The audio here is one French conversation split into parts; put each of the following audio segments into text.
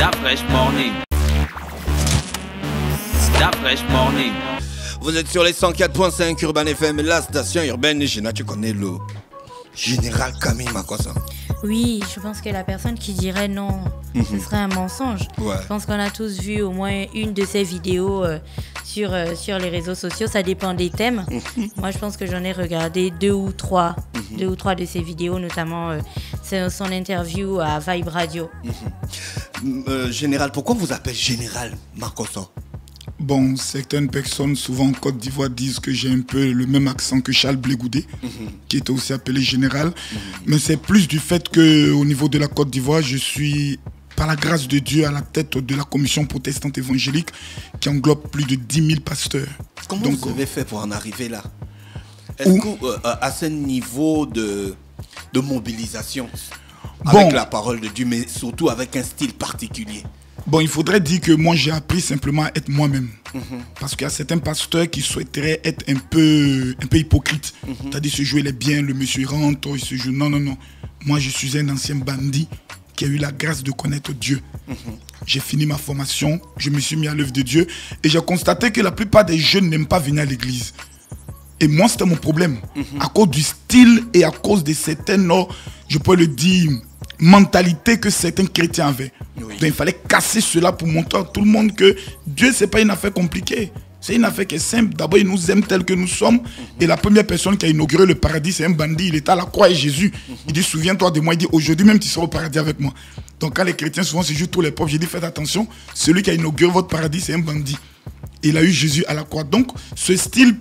That Fresh Morning. That Fresh Morning. Vous êtes sur les 104.5 Urban FM, la station urbaine. Gina, tu connais le général Camille Makossa? Oui, je pense que la personne qui dirait non, ce serait un mensonge. Ouais. Je pense qu'on a tous vu au moins une de ses vidéos sur les réseaux sociaux. Ça dépend des thèmes. Moi, je pense que j'en ai regardé deux ou trois de ses vidéos, notamment son interview à Vibe Radio. Général, pourquoi on vous appelle Général Makossa? Bon, certaines personnes, souvent en Côte d'Ivoire, disent que j'ai un peu le même accent que Charles Blé Goudé, qui était aussi appelé Général. Mais c'est plus du fait qu'au niveau de la Côte d'Ivoire, je suis, par la grâce de Dieu, à la tête de la commission protestante évangélique qui englobe plus de 10 000 pasteurs. Comment vous avez fait pour en arriver là? Est-ce qu'à ce niveau de mobilisation, avec la parole de Dieu, mais surtout avec un style particulier? Bon, il faudrait dire que moi, j'ai appris simplement à être moi-même. Parce qu'il y a certains pasteurs qui souhaiteraient être un peu hypocrites. C'est-à-dire se jouer les biens, le monsieur rentre, il se joue. Non, non, non. Moi, je suis un ancien bandit qui a eu la grâce de connaître Dieu. J'ai fini ma formation, je me suis mis à l'œuvre de Dieu et j'ai constaté que la plupart des jeunes n'aiment pas venir à l'église. Et moi, c'était mon problème. À cause du style et à cause de certaines, je peux le dire, mentalité que certains chrétiens avaient. Oui. Donc il fallait casser cela pour montrer à tout le monde que Dieu, c'est pas une affaire compliquée. C'est une affaire qui est simple. D'abord, il nous aime tel que nous sommes. Et la première personne qui a inauguré le paradis, c'est un bandit. Il était à la croix et Jésus. Il dit, souviens-toi de moi. Il dit, aujourd'hui même, tu seras au paradis avec moi. Donc quand les chrétiens souvent se jouent tous les pauvres, j'ai dit, faites attention. Celui qui a inauguré votre paradis, c'est un bandit. Et il a eu Jésus à la croix. Donc ce style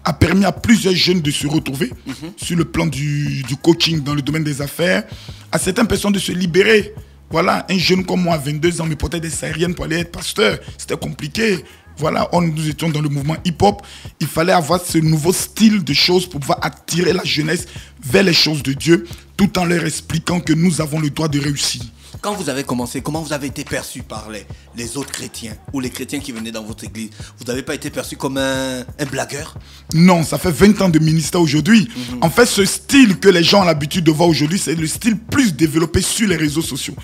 a permis à plusieurs jeunes de se retrouver sur le plan du coaching dans le domaine des affaires, à certaines personnes de se libérer. Voilà, un jeune comme moi, 22 ans, mais peut-être des Sahariennes pour aller être pasteur, c'était compliqué. Voilà, nous étions dans le mouvement hip-hop. Il fallait avoir ce nouveau style de choses pour pouvoir attirer la jeunesse vers les choses de Dieu, tout en leur expliquant que nous avons le droit de réussir. Quand vous avez commencé, comment vous avez été perçu par les autres chrétiens ou les chrétiens qui venaient dans votre église? Vous n'avez pas été perçu comme un blagueur? Non, ça fait 20 ans de ministère aujourd'hui. En fait, ce style que les gens ont l'habitude de voir aujourd'hui, c'est le style plus développé sur les réseaux sociaux.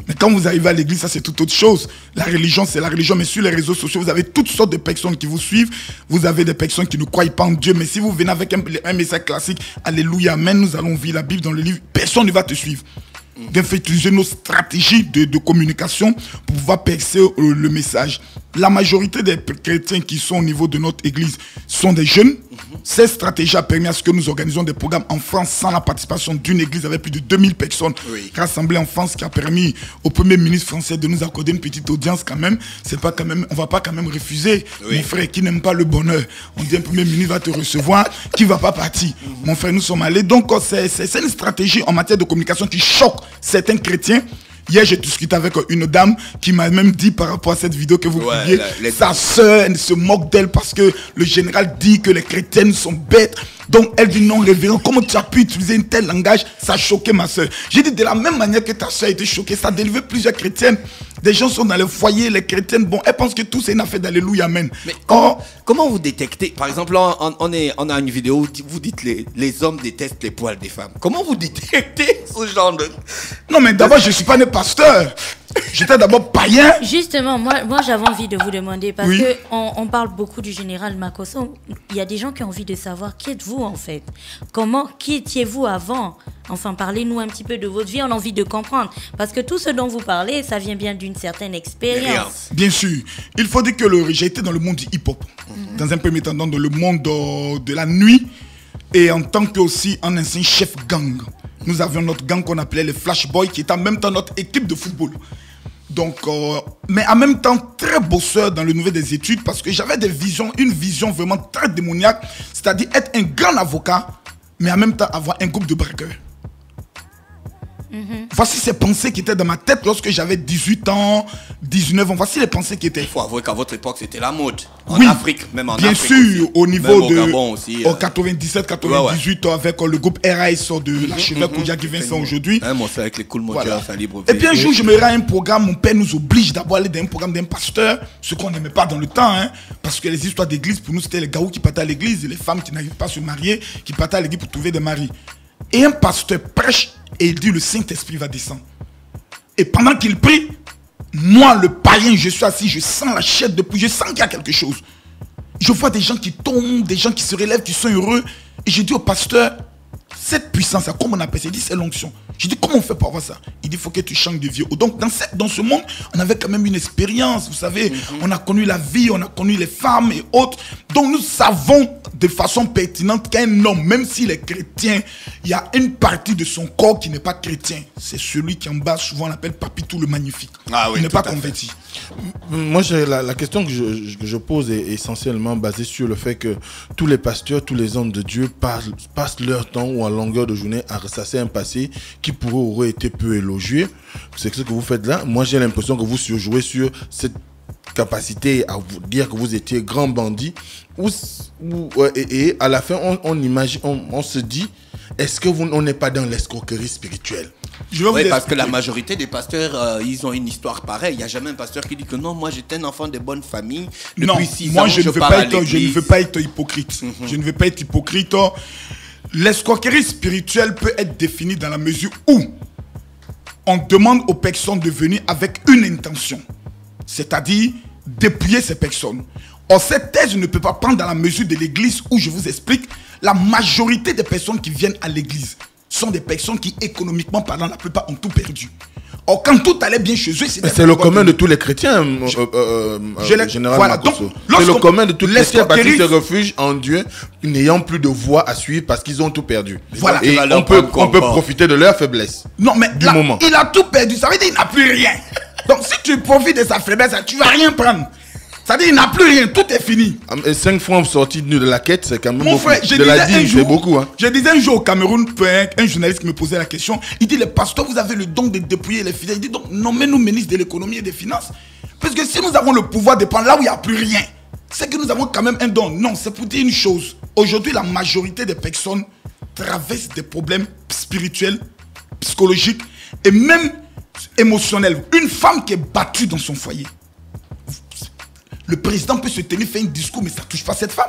Mais quand vous arrivez à l'église, ça c'est tout autre chose. La religion, c'est la religion, mais sur les réseaux sociaux, vous avez toutes sortes de personnes qui vous suivent. Vous avez des personnes qui ne croient pas en Dieu, mais si vous venez avec un message classique, Alléluia, Amen, nous allons lire la Bible dans le livre, personne ne va te suivre. Il faut utiliser nos stratégies de communication pour pouvoir percer le message. La majorité des chrétiens qui sont au niveau de notre église sont des jeunes. Cette stratégie a permis à ce que nous organisions des programmes en France sans la participation d'une église avec plus de 2000 personnes rassemblées en France, qui a permis au Premier ministre français de nous accorder une petite audience quand même. C'est pas quand même, on va pas quand même refuser. Mon frère qui n'aime pas le bonheur, on dit un Premier ministre va te recevoir, qui va pas partir. Mon frère, nous sommes allés. Donc c'est une stratégie en matière de communication qui choque certains chrétiens. Hier, j'ai discuté avec une dame qui m'a même dit par rapport à cette vidéo que vous publiez, sa sœur, elle se moque d'elle parce que le général dit que les chrétiennes sont bêtes. Donc elle dit non, révérend, comment tu as pu utiliser un tel langage? Ça a choqué ma sœur. J'ai dit de la même manière que ta sœur a été choquée, ça a délevé plusieurs chrétiennes. Des gens sont dans le foyer, les chrétiennes, bon, elles pensent que tout c'est une affaire d'Alléluia, Amen. Mais comment vous détectez? Par exemple, on a une vidéo où vous dites les hommes détestent les poils des femmes. Comment vous détectez ce genre de... Non, mais d'abord, je ne suis pas né pasteur. J'étais d'abord païen. Justement, moi j'avais envie de vous demander, parce que on parle beaucoup du général Makossa. Il y a des gens qui ont envie de savoir qui êtes-vous en fait? Qui étiez-vous avant? Enfin, parlez-nous un petit peu de votre vie, on a envie de comprendre. Parce que tout ce dont vous parlez, ça vient bien d'une certaine expérience. Bien sûr. Il faut dire que j'ai été dans le monde du hip-hop. Dans un premier temps, dans le monde de la nuit. Et en tant qu'aussi un ancien chef gang. Nous avions notre gang qu'on appelait les Flash Boys, qui était en même temps notre équipe de football. Donc, mais en même temps très bosseur dans le nouvel des études, parce que j'avais une vision vraiment très démoniaque, c'est-à-dire être un grand avocat, mais en même temps avoir un groupe de braqueurs. Voici ces pensées qui étaient dans ma tête lorsque j'avais 18 ans, 19 ans. Voici les pensées qui étaient. Il faut avouer qu'à votre époque, c'était la mode. En Afrique, même en Afrique. Bien sûr, aussi. au niveau même de. Au Gabon aussi. En 97, 98, avec le groupe RAS de l'archevêque Koudiaki Vincent aujourd'hui. Moi, c'est avec les Cool Modia, ça libre. Et puis un jour, je me rends à un programme. Mon père nous oblige d'abord à aller dans un programme d'un pasteur, ce qu'on n'aimait pas dans le temps, hein, parce que les histoires d'église, pour nous, c'était les gaous qui partaient à l'église et les femmes qui n'arrivaient pas à se marier, qui partaient à l'église pour trouver des maris. Et un pasteur prêche et il dit le Saint-Esprit va descendre. Et pendant qu'il prie, Moi, le païen, je suis assis, je sens la chair de poulet, je sens qu'il y a quelque chose. Je vois des gens qui tombent, des gens qui se relèvent, qui sont heureux. Et je dis au pasteur, cette puissance, comment on appelle ça? Il dit, c'est l'onction. Je dis, comment on fait pour avoir ça? Il dit, il faut que tu changes de vie. Donc, dans ce monde, on avait quand même une expérience, vous savez. On a connu la vie, on a connu les femmes et autres. Donc, nous savons de façon pertinente qu'un homme, même s'il est chrétien, il y a une partie de son corps qui n'est pas chrétien. C'est celui qui en bas, souvent on l'appelle Papitou le Magnifique. Ah oui, il n'est pas converti. Moi, la question que je pose est essentiellement basée sur le fait que tous les pasteurs, tous les hommes de Dieu passent leur temps ou en longueur de journée à ressasser un passé qui aurait été peu élogieux. C'est ce que vous faites là. Moi, j'ai l'impression que vous surjouez sur cette capacité à vous dire que vous étiez grand bandit. Et à la fin, on imagine, on se dit, est-ce que on n'est pas dans l'escroquerie spirituelle? Oui, parce que la majorité des pasteurs, ils ont une histoire pareille. Il n'y a jamais un pasteur qui dit que non, moi j'étais un enfant de bonne famille. Non, moi je ne veux pas être hypocrite. Je ne veux pas être hypocrite. L'escroquerie spirituelle peut être définie dans la mesure où on demande aux personnes de venir avec une intention. C'est-à-dire dépouiller ces personnes. Or, cette thèse ne peut pas prendre dans la mesure de l'église où je vous explique, la majorité des personnes qui viennent à l'église sont des personnes qui, économiquement parlant, la plupart ont tout perdu. Or, quand tout allait bien chez eux, c'est le commun de tous les chrétiens, généralement. Voilà, c'est le commun de tous les chrétiens parce qu'ils se réfugient en Dieu, n'ayant plus de voie à suivre parce qu'ils ont tout perdu. Voilà. Et on peut profiter de leur faiblesse. Non, mais là, il a tout perdu, ça veut dire qu'il n'a plus rien. Donc, si tu profites de sa faiblesse, tu ne vas rien prendre. C'est-à-dire qu'il n'a plus rien, tout est fini. Et 5 francs sortis de la quête, c'est quand même mon beaucoup. Frère, de la dîme, c'est beaucoup. Hein. Je disais un jour au Cameroun, un journaliste qui me posait la question, il dit, les pasteurs, vous avez le don de dépouiller les fidèles. Il dit, donc, nommez-nous ministre de l'économie et des finances. Parce que si nous avons le pouvoir de prendre là où il n'y a plus rien, c'est que nous avons quand même un don. Non, c'est pour dire une chose. Aujourd'hui, la majorité des personnes traversent des problèmes spirituels, psychologiques et même émotionnels. Une femme qui est battue dans son foyer, le président peut se tenir, faire un discours, mais ça ne touche pas cette femme.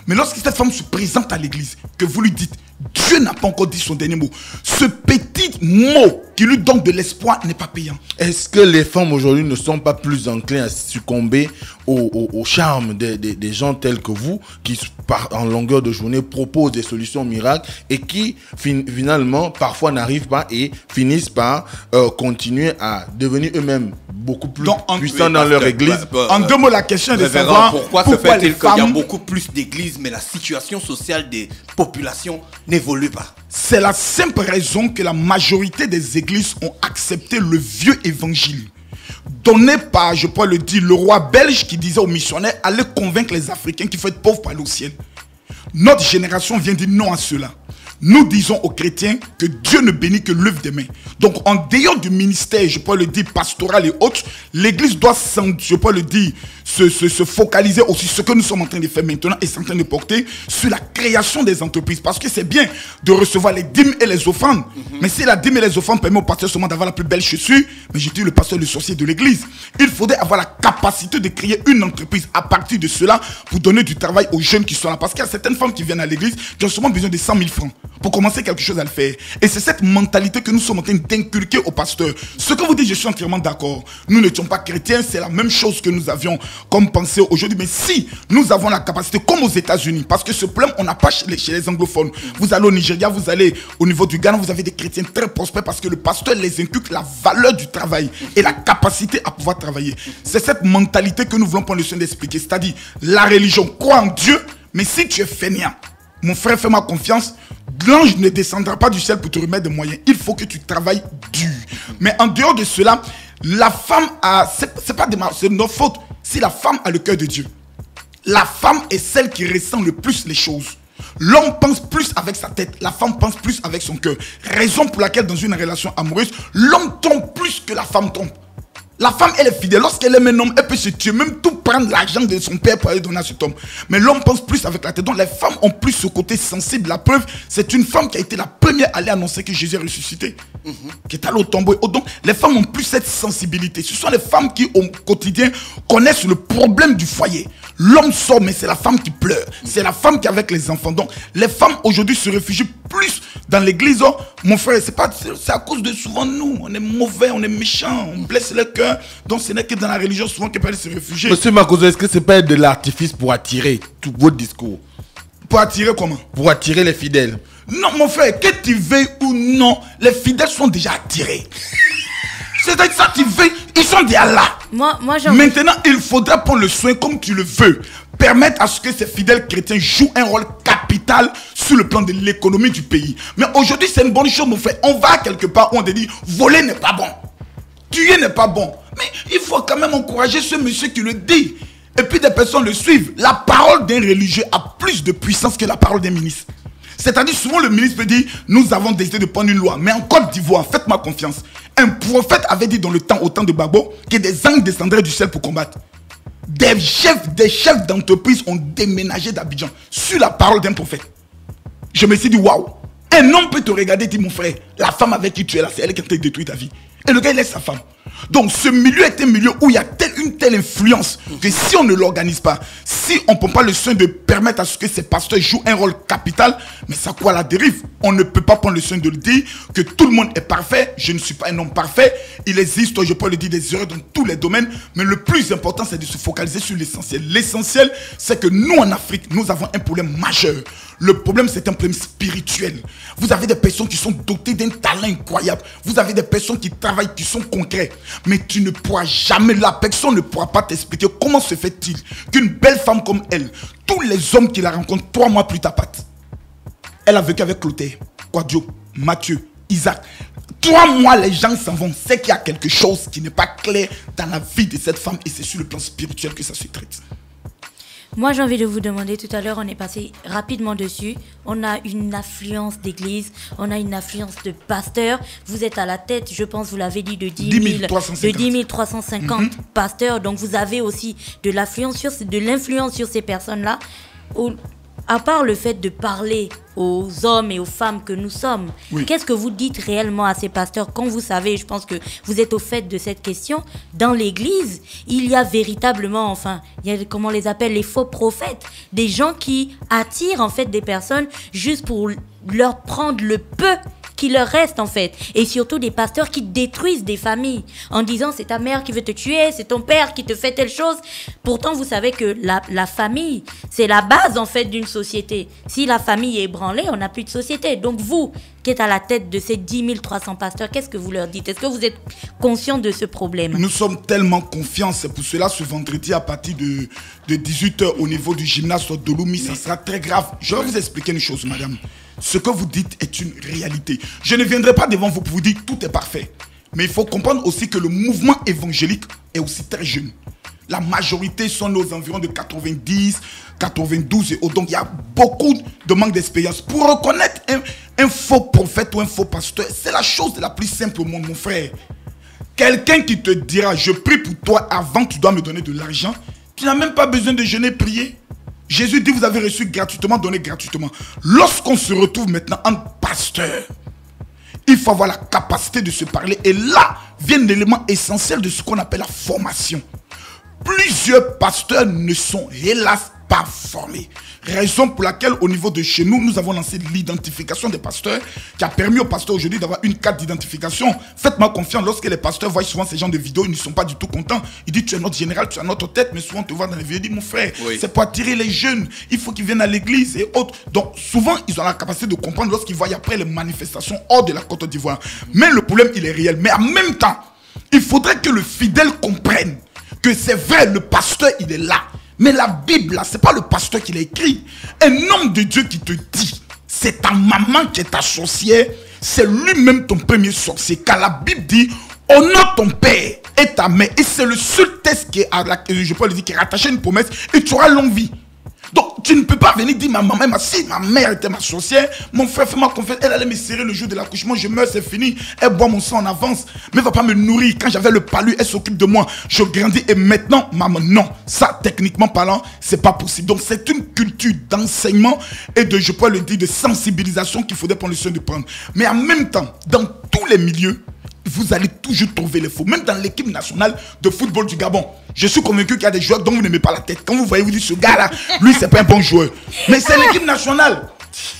Mais lorsque cette femme se présente à l'église, que vous lui dites, Dieu n'a pas encore dit son dernier mot. Ce petit mot qui lui donne de l'espoir n'est pas payant. Est-ce que les femmes aujourd'hui ne sont pas plus enclins à succomber au charme des gens tels que vous, qui en longueur de journée proposent des solutions miracles et qui finalement parfois n'arrivent pas et finissent par continuer à devenir eux-mêmes beaucoup plus puissants dans leur église? En 2 mots, la question est de savoir pourquoi se fait-il qu'il y a beaucoup plus d'églises, mais la situation sociale des populations n'évolue pas? C'est la simple raison que la majorité des églises ont accepté le vieux évangile donné par, je peux le dire, le roi belge qui disait aux missionnaires, allez convaincre les Africains qu'il faut être pauvre pour aller au ciel. Notre génération vient dire non à cela. Nous disons aux chrétiens que Dieu ne bénit que l'œuvre des mains. Donc, en dehors du ministère, je peux le dire, pastoral et autres, l'église doit, je peux le dire, se focaliser aussi sur ce que nous sommes en train de faire maintenant et en train de porter sur la création des entreprises. Parce que c'est bien de recevoir les dîmes et les offrandes. Mais si la dîme et les offrandes permettent au pasteur seulement d'avoir la plus belle chaussure, mais je dis le pasteur le sorcier de l'église, il faudrait avoir la capacité de créer une entreprise à partir de cela pour donner du travail aux jeunes qui sont là. Parce qu'il y a certaines femmes qui viennent à l'église qui ont seulement besoin de 100 000 francs pour commencer quelque chose à le faire. Et c'est cette mentalité que nous sommes en train d'inculquer aux pasteurs. Ce que vous dites, je suis entièrement d'accord. Nous n'étions pas chrétiens, c'est la même chose que nous avions comme pensée aujourd'hui. Mais si nous avons la capacité, comme aux États-Unis, parce que ce problème, on n'a pas chez les anglophones. Vous allez au Nigeria, vous allez au niveau du Ghana, vous avez des chrétiens très prospères parce que le pasteur les inculque la valeur du travail et la capacité à pouvoir travailler. C'est cette mentalité que nous voulons prendre le soin d'expliquer. C'est-à-dire, la religion croit en Dieu, mais si tu es fainéant, mon frère, fais-moi confiance, l'ange ne descendra pas du ciel pour te remettre des moyens. Il faut que tu travailles dur. Mais en dehors de cela, la femme a... C'est notre faute. Si la femme a le cœur de Dieu, la femme est celle qui ressent le plus les choses. L'homme pense plus avec sa tête, la femme pense plus avec son cœur. Raison pour laquelle dans une relation amoureuse, l'homme tombe plus que la femme tombe. La femme, elle est fidèle. Lorsqu'elle aime un homme, elle peut se tuer, même tout prendre l'argent de son père pour aller donner à cet homme. Mais l'homme pense plus avec la tête. Donc les femmes ont plus ce côté sensible. La preuve, c'est une femme qui a été la première premier à aller annoncer que Jésus est ressuscité, qui est allé au tombeau. Donc, les femmes ont plus cette sensibilité. Ce sont les femmes qui, au quotidien, connaissent le problème du foyer. L'homme sort, mais c'est la femme qui pleure. C'est la femme qui est avec les enfants. Donc, les femmes aujourd'hui se réfugient plus dans l'église. Oh, mon frère, c'est à cause de souvent nous. On est mauvais, on est méchants, on blesse le cœur. Donc, ce n'est que dans la religion souvent qu'elles peuvent se réfugier. Monsieur Makoso, est-ce que c'est pas de l'artifice pour attirer tout votre discours? Pour attirer comment? Pour attirer les fidèles. Non, mon frère, que tu veuilles ou non, les fidèles sont déjà attirés. C'est-à-dire ça, tu veux, ils sont déjà là. Maintenant, il faudra prendre le soin comme tu le veux. Permettre à ce que ces fidèles chrétiens jouent un rôle capital sur le plan de l'économie du pays. Mais aujourd'hui, c'est une bonne chose, mon frère. On va quelque part où on te dit, voler n'est pas bon. Tuer n'est pas bon. Mais il faut quand même encourager ce monsieur qui le dit. Et puis des personnes le suivent. La parole d'un religieux a plus de puissance que la parole d'un ministre. C'est-à-dire, souvent le ministre peut dire, nous avons décidé de prendre une loi. Mais en Côte d'Ivoire, faites-moi confiance. Un prophète avait dit au temps de Gbagbo, que des anges descendraient du ciel pour combattre. Des chefs d'entreprise ont déménagé d'Abidjan sur la parole d'un prophète. Je me suis dit, waouh. Un homme peut te regarder et dire, mon frère, la femme avec qui tu es là, c'est elle qui a détruit ta vie. Et le gars, il laisse sa femme. Donc, ce milieu est un milieu où il y a une telle influence que si on ne l'organise pas, si on ne prend pas le soin de permettre à ce que ces pasteurs jouent un rôle capital, mais ça quoi la dérive? On ne peut pas prendre le soin de le dire que tout le monde est parfait. Je ne suis pas un homme parfait. Il existe, je peux le dire, des erreurs dans tous les domaines. Mais le plus important, c'est de se focaliser sur l'essentiel. L'essentiel, c'est que nous, en Afrique, nous avons un problème majeur. Le problème, c'est un problème spirituel. Vous avez des personnes qui sont dotées d'un talent incroyable. Vous avez des personnes qui travaillent, qui sont concrets. Mais tu ne pourras jamais, la personne ne pourra pas t'expliquer comment se fait-il qu'une belle femme comme elle, tous les hommes qui la rencontrent 3 mois plus tard, elle a vécu avec Clotaire, Quadio, Mathieu, Isaac. 3 mois, les gens s'en vont. C'est qu'il y a quelque chose qui n'est pas clair dans la vie de cette femme et c'est sur le plan spirituel que ça se traite. Moi, j'ai envie de vous demander, tout à l'heure, on est passé rapidement dessus. On a une affluence d'église, on a une affluence de pasteurs. Vous êtes à la tête, je pense, vous l'avez dit, de 10 350 pasteurs. Donc, vous avez aussi de l'influence sur ces personnes-là. À part le fait de parler aux hommes et aux femmes que nous sommes, qu'est-ce que vous dites réellement à ces pasteurs quand vous savez, je pense que vous êtes au fait de cette question, dans l'église, il y a véritablement, il y a, comment on les appelle, les faux prophètes, des gens qui attirent en fait des personnes juste pour leur prendre le peu qui leur reste en fait, et surtout des pasteurs qui détruisent des familles en disant c'est ta mère qui veut te tuer, c'est ton père qui te fait telle chose. Pourtant vous savez que la famille c'est la base en fait d'une société. Si la famille est ébranlée, on n'a plus de société. Donc vous qui êtes à la tête de ces 10 300 pasteurs, qu'est-ce que vous leur dites? Est-ce que vous êtes conscient de ce problème? Nous sommes tellement confiants, c'est pour cela ce vendredi à partir de 18h au niveau du gymnase Doloumi, ça sera très grave. Je vais vous expliquer une chose, madame. Ce que vous dites est une réalité. Je ne viendrai pas devant vous pour vous dire que tout est parfait. Mais il faut comprendre aussi que le mouvement évangélique est aussi très jeune. La majorité sont aux environs de 90, 92 et autres. Donc il y a beaucoup de manque d'expérience. Pour reconnaître un faux prophète ou un faux pasteur, c'est la chose la plus simple au monde, mon frère. Quelqu'un qui te dira, je prie pour toi avant que tu dois me donner de l'argent, tu n'as même pas besoin de jeûner, prier. Jésus dit, vous avez reçu gratuitement, donné gratuitement. Lorsqu'on se retrouve maintenant en pasteur, il faut avoir la capacité de se parler. Et là vient l'élément essentiel de ce qu'on appelle la formation. Plusieurs pasteurs ne sont hélas pas formés. Raison pour laquelle au niveau de chez nous, nous avons lancé l'identification des pasteurs qui a permis aux pasteurs aujourd'hui d'avoir une carte d'identification. Faites-moi confiance, lorsque les pasteurs voient souvent ces gens de vidéos, ils ne sont pas du tout contents. Ils disent tu es notre général, tu as notre tête, mais souvent on te voit dans les vidéos, ils disent mon frère, c'est pour attirer les jeunes, il faut qu'ils viennent à l'église et autres. Donc souvent ils ont la capacité de comprendre lorsqu'ils voient après les manifestations hors de la Côte d'Ivoire. Mais le problème il est réel. Mais en même temps, il faudrait que le fidèle comprenne que c'est vrai, le pasteur il est là. Mais la Bible, là, ce n'est pas le pasteur qui l'a écrit. Un homme de Dieu qui te dit, c'est ta maman qui est ta sorcière, c'est lui-même ton premier sorcier. Car la Bible dit, honore ton père et ta mère. Et c'est le seul texte qui est, je peux le dire, qui est rattaché à une promesse et tu auras longue vie. Donc, tu ne peux pas venir dire ma maman, si ma mère était ma sorcière, mon frère fait ma confiance, elle allait me serrer le jour de l'accouchement, je meurs, c'est fini. Elle boit mon sang en avance, mais elle va pas me nourrir. Quand j'avais le palu, elle s'occupe de moi. Je grandis et maintenant, maman, non. Ça, techniquement parlant, c'est pas possible. Donc, c'est une culture d'enseignement et de, je pourrais le dire, de sensibilisation qu'il faudrait prendre le soin de prendre. Mais en même temps, dans tous les milieux, vous allez toujours trouver les faux. Même dans l'équipe nationale de football du Gabon. Je suis convaincu qu'il y a des joueurs dont vous n'aimez pas la tête. Quand vous voyez, vous dites, ce gars-là, lui, c'est pas un bon joueur. Mais c'est l'équipe nationale.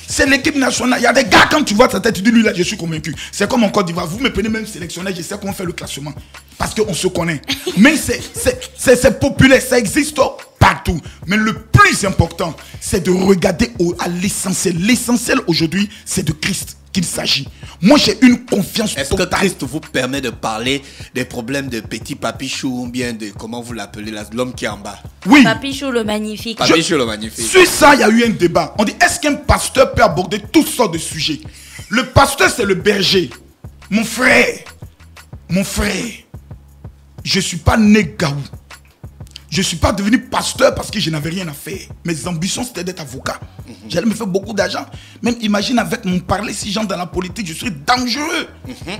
C'est l'équipe nationale. Il y a des gars, quand tu vois sa tête, tu dis, lui, là, je suis convaincu. C'est comme en Côte d'Ivoire. Vous me prenez même sélectionneur, je sais comment faire le classement. Parce qu'on se connaît. Mais c'est populaire, ça existe partout. Mais le plus important, c'est de regarder à l'essentiel. L'essentiel aujourd'hui, c'est de Christ qu'il s'agit. Moi, j'ai une confiance totale. Est-ce que Christ vous permet de parler des problèmes de petit Papichou ou bien de, comment vous l'appelez, l'homme qui est en bas? Oui. Papichou le magnifique. Papichou le magnifique. Sur ça, il y a eu un débat. On dit, est-ce qu'un pasteur peut aborder toutes sortes de sujets? Le pasteur, c'est le berger. Mon frère, je ne suis pas né gaou. Je ne suis pas devenu pasteur parce que je n'avais rien à faire. Mes ambitions, c'était d'être avocat. J'allais me faire beaucoup d'argent. Même imagine avec mon parler, si j'entre dans la politique, je serais dangereux.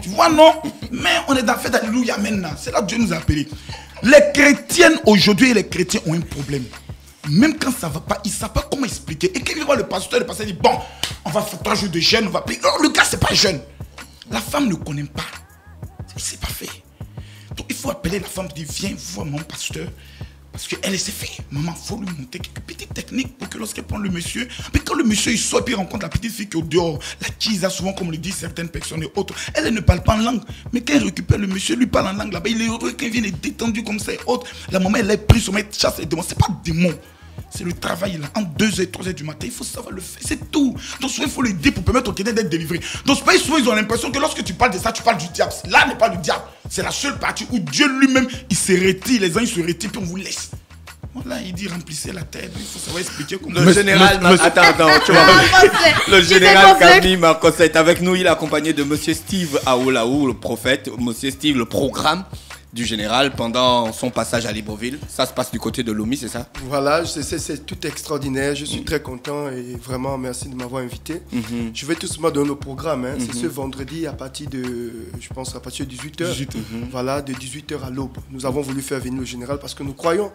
Tu vois, non? Mais on est dans la fête d'Alléluia maintenant. C'est là que Dieu nous a appelés. Les chrétiennes aujourd'hui et les chrétiens ont un problème. Même quand ça ne va pas, ils ne savent pas comment expliquer. Et quand ils voient le pasteur dit, bon, on va faire 3 jours de jeûne, on va payer. Non, le gars, ce n'est pas jeûne. La femme ne connaît pas. C'est pas fait. Donc il faut appeler la femme et dire, viens voir mon pasteur. Parce qu'elle sait faire. Maman, il faut lui monter quelques petites techniques pour que lorsqu'elle prend le monsieur, mais quand le monsieur il sort et rencontre la petite fille qui est au dehors, la kisa souvent comme le disent certaines personnes et autres, elle ne parle pas en langue. Mais quand elle récupère le monsieur, lui parle en langue là-bas, il est heureux quand il vient, il est détendu comme ça et autres. La maman, elle a pris son maître, chasse les démons. C'est pas des démons. C'est le travail là. En 2h, 3h du matin, il faut savoir le faire. C'est tout. Donc souvent, il faut le dire pour permettre au Québec d'être délivré. Donc souvent, ils ont l'impression que lorsque tu parles de ça, tu parles du diable. Là n'est pas le diable. C'est la seule partie où Dieu lui-même, il se retire. Les gens, ils se retirent puis on vous laisse. Voilà, il dit remplissez la tête, il faut savoir expliquer comment. Le général, attends, tu vois. Le général Camille Marcos est avec nous, il est accompagné de monsieur Steve Aoulaou, le prophète, monsieur Steve, le programme du général pendant son passage à Libreville. Ça se passe du côté de Lomé, c'est ça? Voilà, c'est tout extraordinaire. Je suis très content et vraiment merci de m'avoir invité. Je vais tout simplement donner nos programmes. C'est ce vendredi à partir de, je pense, à partir de 18h. Voilà, de 18h à l'aube. Nous avons voulu faire venir le général parce que nous croyons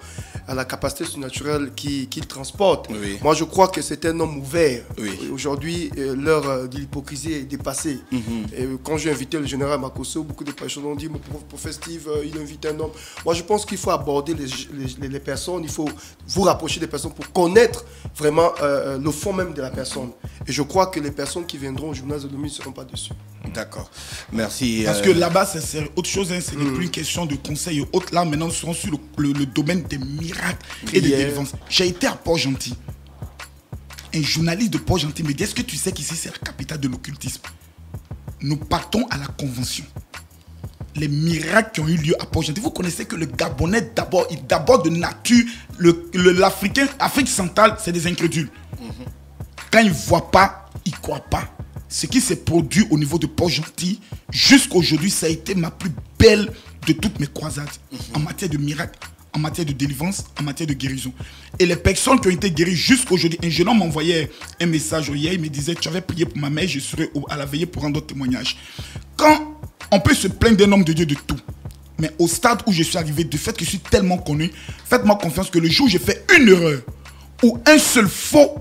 à la capacité surnaturelle qu'il transporte. Oui. Moi, je crois que c'est un homme ouvert. Oui. Aujourd'hui, l'heure de l'hypocrisie est dépassée. Et quand j'ai invité le général Makosso, beaucoup de personnes ont dit, mon prophète Steve, il invite un homme. Moi, je pense qu'il faut aborder les personnes, il faut vous rapprocher des personnes pour connaître vraiment le fond même de la personne. Et je crois que les personnes qui viendront au journal de Lomé ne seront pas dessus. D'accord. Merci. Parce que là-bas, c'est autre chose. Hein, ce n'est plus une question de conseil et autres. Là, maintenant, nous serons sur le domaine des miracles et des délivrances. J'ai été à Port-Gentil. Un journaliste de Port-Gentil me dit, est-ce que tu sais qu'ici, c'est la capitale de l'occultisme? Nous partons à la convention. Les miracles qui ont eu lieu à Port-Gentil. Vous connaissez que le Gabonais, d'abord de nature, l'Africain, Afrique centrale, c'est des incrédules. Quand ils ne voient pas, ils ne croient pas. Ce qui s'est produit au niveau de Port-Gentil, jusqu'aujourd'hui, ça a été ma plus belle de toutes mes croisades. En matière de miracles, en matière de délivrance, en matière de guérison. Et les personnes qui ont été guéries jusqu'aujourd'hui, un jeune homme m'envoyait un message hier, il me disait, tu avais prié pour ma mère, je serai à la veillée pour rendre témoignage. Quand on peut se plaindre d'un homme de Dieu de tout, mais au stade où je suis arrivé, du fait que je suis tellement connu, faites-moi confiance que le jour où j'ai fait une erreur ou un seul faux,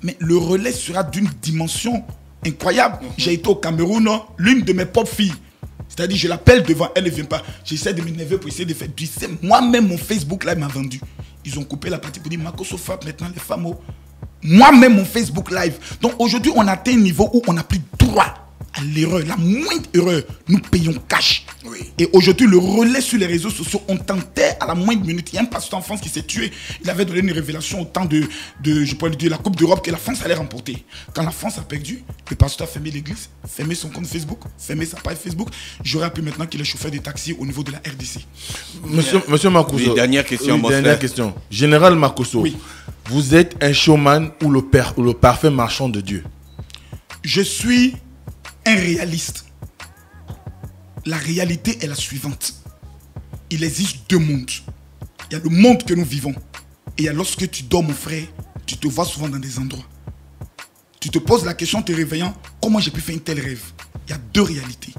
mais le relais sera d'une dimension incroyable. J'ai été au Cameroun, l'une de mes propres filles, c'est-à-dire je l'appelle devant, elle ne vient pas. J'essaie de m'énerver pour essayer de faire du système. Moi-même, mon Facebook Live m'a vendu. Ils ont coupé la partie pour dire Makosso frappe maintenant les femmes. Moi-même, mon Facebook Live. Donc aujourd'hui, on a atteint un niveau où on n'a plus droit à l'erreur. La moindre erreur, nous payons cash. Oui. Et aujourd'hui, le relais sur les réseaux sociaux, on tentait à la moindre minute. Il y a un pasteur en France qui s'est tué. Il avait donné une révélation au temps de je pourrais le dire, la Coupe d'Europe que la France allait remporter. Quand la France a perdu, le pasteur a fermé l'église, fermé son compte Facebook, fermé sa page Facebook. J'aurais appris maintenant qu'il est chauffeur de taxi au niveau de la RDC. Monsieur Makosso. Oui, dernière question. Oui, dernière question. Général Makosso, oui. Vous êtes un showman ou le parfait marchand de Dieu? Je suis un réaliste. La réalité est la suivante. Il existe deux mondes. Il y a le monde que nous vivons. Et il y a lorsque tu dors, mon frère, tu te vois souvent dans des endroits. Tu te poses la question en te réveillant, comment j'ai pu faire un tel rêve? Il y a deux réalités.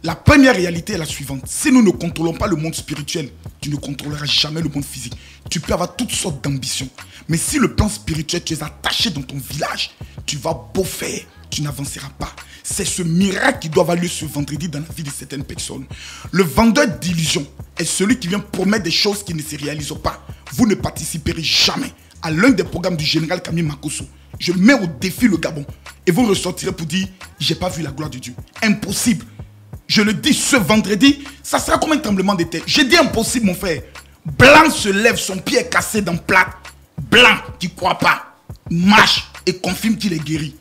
La première réalité est la suivante. Si nous ne contrôlons pas le monde spirituel, tu ne contrôleras jamais le monde physique. Tu peux avoir toutes sortes d'ambitions. Mais si le plan spirituel, tu es attaché dans ton village, tu vas beau faire, tu n'avanceras pas. C'est ce miracle qui doit avoir lieu ce vendredi dans la vie de certaines personnes. Le vendeur d'illusions est celui qui vient promettre des choses qui ne se réalisent pas. Vous ne participerez jamais à l'un des programmes du général Camille Makosso. Je mets au défi le Gabon et vous ressortirez pour dire « j'ai pas vu la gloire de Dieu ». Impossible. Je le dis, ce vendredi, ça sera comme un tremblement de terre. J'ai dit impossible, mon frère. Blanc se lève, son pied est cassé dans plate. Blanc, qui ne croit pas, marche et confirme qu'il est guéri.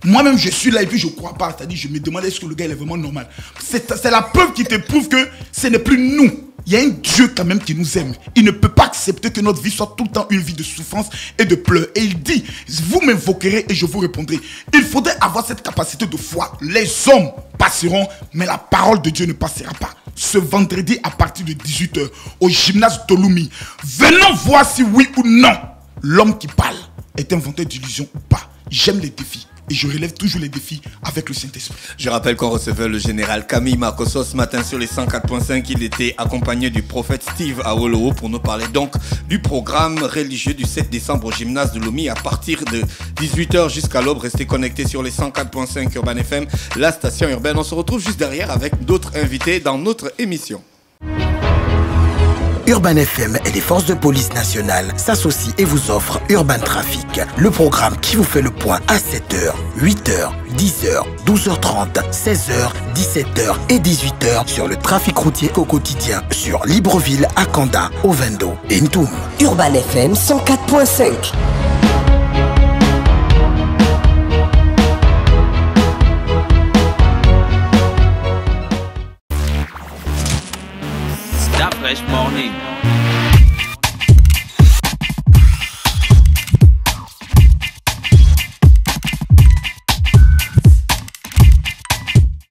Moi-même, je suis là et puis je ne crois pas. C'est-à-dire, je me demande est-ce que le gars il est vraiment normal. C'est la preuve qui te prouve que ce n'est plus nous. Il y a un Dieu quand même qui nous aime. Il ne peut pas accepter que notre vie soit tout le temps une vie de souffrance et de pleurs. Et il dit, vous m'invoquerez et je vous répondrai. Il faudrait avoir cette capacité de foi. Les hommes passeront, mais la parole de Dieu ne passera pas. Ce vendredi à partir de 18 h au gymnase Tolumi. Venons voir si oui ou non l'homme qui parle est un vendeur d'illusions ou pas. J'aime les défis. Et je relève toujours les défis avec le Saint-Esprit. Je rappelle qu'on recevait le général Camille Makosso ce matin sur les 104.5. Il était accompagné du prophète Steve Awolowo pour nous parler donc du programme religieux du 7 décembre au gymnase de Lomé à partir de 18 h jusqu'à l'aube. Restez connectés sur les 104.5 Urban FM, la station urbaine. On se retrouve juste derrière avec d'autres invités dans notre émission. Urban FM et les forces de police nationales s'associent et vous offrent Urban Trafic, le programme qui vous fait le point à 7h, 8h, 10h, 12h30, 16h, 17h et 18h sur le trafic routier au quotidien sur Libreville, Akanda, Ovendo et Ntoum. Urban FM 104.5. Fresh Morning.